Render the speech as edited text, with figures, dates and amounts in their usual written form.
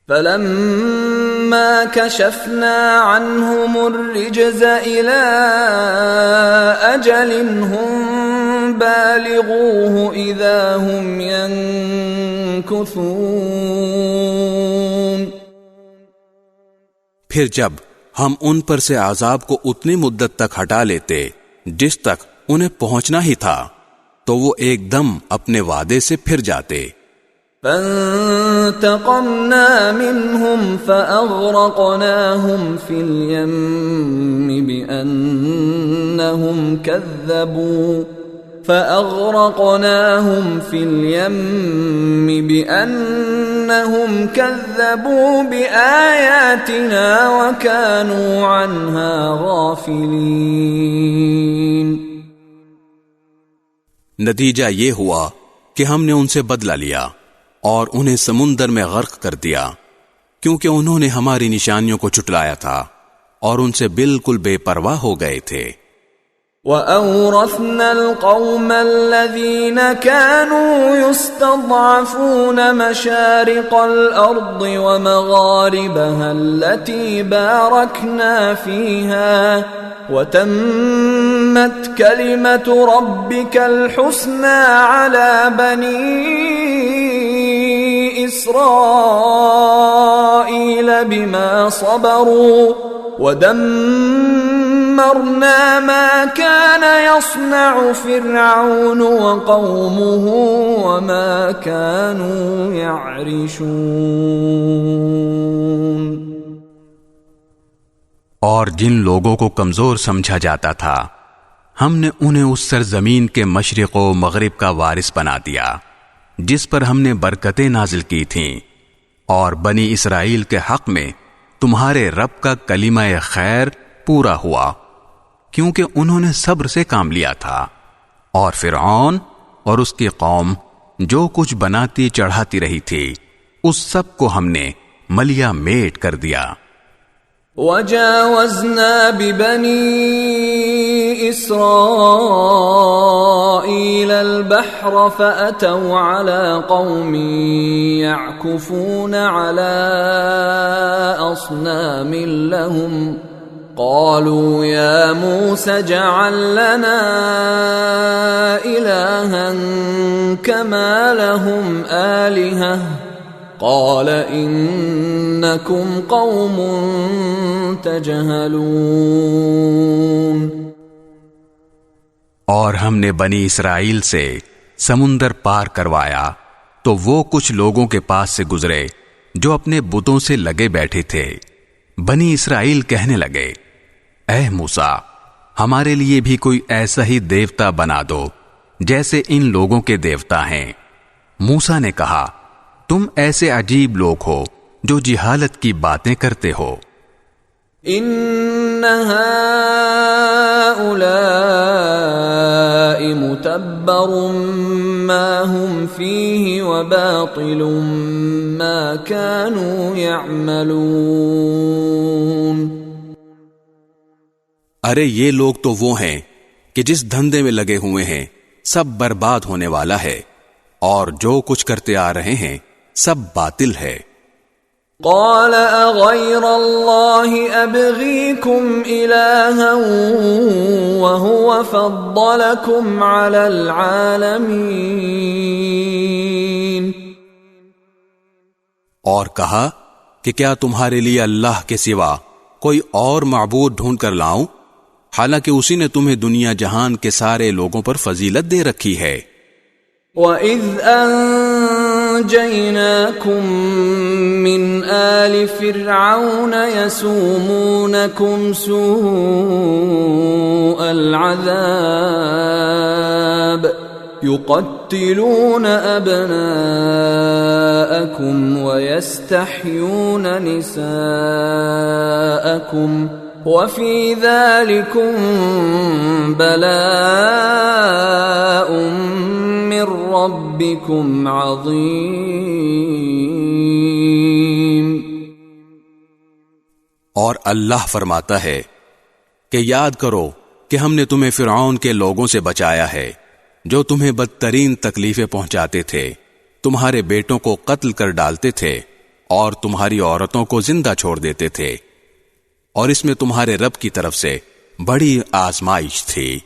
فَلَمَّا كَشَفْنَا عَنْهُمُ الرِّجْزَ إِلَىٰ أَجَلٍ هُمْ بَالِغُوهُ إِذَا هُمْ يَنكُثُونَ. پھر جب ہم ان پر سے عذاب کو اتنی مدت تک ہٹا لیتے جس تک انہیں پہنچنا ہی تھا تو وہ ایک دم اپنے وعدے سے پھر جاتے. فَانْتَقَمْنَا مِنْهُمْ فَأَغْرَقْنَاهُمْ فِي الْيَمِّ بِأَنَّهُمْ كَذَّبُوا بِآيَاتِنَا وَكَانُوا عَنْهَا غَافِلِينَ. نتیجہ یہ ہوا کہ ہم نے ان سے بدلہ لیا اور انہیں سمندر میں غرق کر دیا کیونکہ انہوں نے ہماری نشانیوں کو چٹلایا تھا اور ان سے بالکل بے پرواہ ہو گئے تھے. وَأَوْرَثْنَا الْقَوْمَ الَّذِينَ كَانُوا يُسْتَضْعَفُونَ مَشَارِقَ الْأَرْضِ وَمَغَارِبَهَا الَّتِي بَارَكْنَا فِيهَا وَتَمَّتْ كَلِمَةُ رَبِّكَ الْحُسْنَى عَلَى بَنِي إِسْرَائِيلَ بِمَا صَبَرُوا وَدَمَّرْنَا مَا كَانَ يَصْنَعُ فِرْعَوْنُ وَقَوْمُهُ وَمَا كَانُوا يَعْرِشُونَ. اور جن لوگوں کو کمزور سمجھا جاتا تھا ہم نے انہیں اس سرزمین کے مشرق و مغرب کا وارث بنا دیا جس پر ہم نے برکتیں نازل کی تھیں، اور بنی اسرائیل کے حق میں تمہارے رب کا کلمہ خیر پورا ہوا کیونکہ انہوں نے صبر سے کام لیا تھا، اور فرعون اور اس کی قوم جو کچھ بناتی چڑھاتی رہی تھی اس سب کو ہم نے ملیا میٹ کر دیا. وَجَاوَزْنَا بِبَنِي إِسْرَائِيلَ الْبَحْرَ فَأَتَوْا عَلَى قَوْمٍ يَعْكُفُونَ عَلَى أَصْنَامٍ لَهُمْ قَالُوا يَا مُوسَى اجْعَل لَّنَا إِلَٰهًا كَمَا لَهُمْ آلِهَةٌ قال انکم قوم تجہلون. اور ہم نے بنی اسرائیل سے سمندر پار کروایا تو وہ کچھ لوگوں کے پاس سے گزرے جو اپنے بتوں سے لگے بیٹھے تھے. بنی اسرائیل کہنے لگے اے موسیٰ ہمارے لیے بھی کوئی ایسا ہی دیوتا بنا دو جیسے ان لوگوں کے دیوتا ہیں. موسیٰ نے کہا تم ایسے عجیب لوگ ہو جو جہالت کی باتیں کرتے ہو. ان هؤلاء متبر ما هم فيه وباطل ما كانوا يعملون. ارے یہ لوگ تو وہ ہیں کہ جس دھندے میں لگے ہوئے ہیں سب برباد ہونے والا ہے اور جو کچھ کرتے آ رہے ہیں سب باطل ہے. قال اغیر اللہ ابغیکم الہا وهو فضلکم علی العالمین. اور کہا کہ کیا تمہارے لیے اللہ کے سوا کوئی اور معبود ڈھونڈ کر لاؤں حالانکہ اسی نے تمہیں دنیا جہان کے سارے لوگوں پر فضیلت دے رکھی ہے. وَإِذْ أَنْجَيْنَاكُمْ مِنْ آلِ فِرْعَوْنَ يَسُومُونَكُمْ سُوءَ الْعَذَابِ يُقَتِّلُونَ أَبْنَاءَكُمْ وَيَسْتَحْيُونَ نِسَاءَكُمْ وَفِي ذَلِكُمْ بَلَاءٌ مِّن رَّبِّكُمْ عَظِيمٌ. اور اللہ فرماتا ہے کہ یاد کرو کہ ہم نے تمہیں فرعون کے لوگوں سے بچایا ہے جو تمہیں بدترین تکلیفیں پہنچاتے تھے، تمہارے بیٹوں کو قتل کر ڈالتے تھے اور تمہاری عورتوں کو زندہ چھوڑ دیتے تھے، اور اس میں تمہارے رب کی طرف سے بڑی آزمائش تھی۔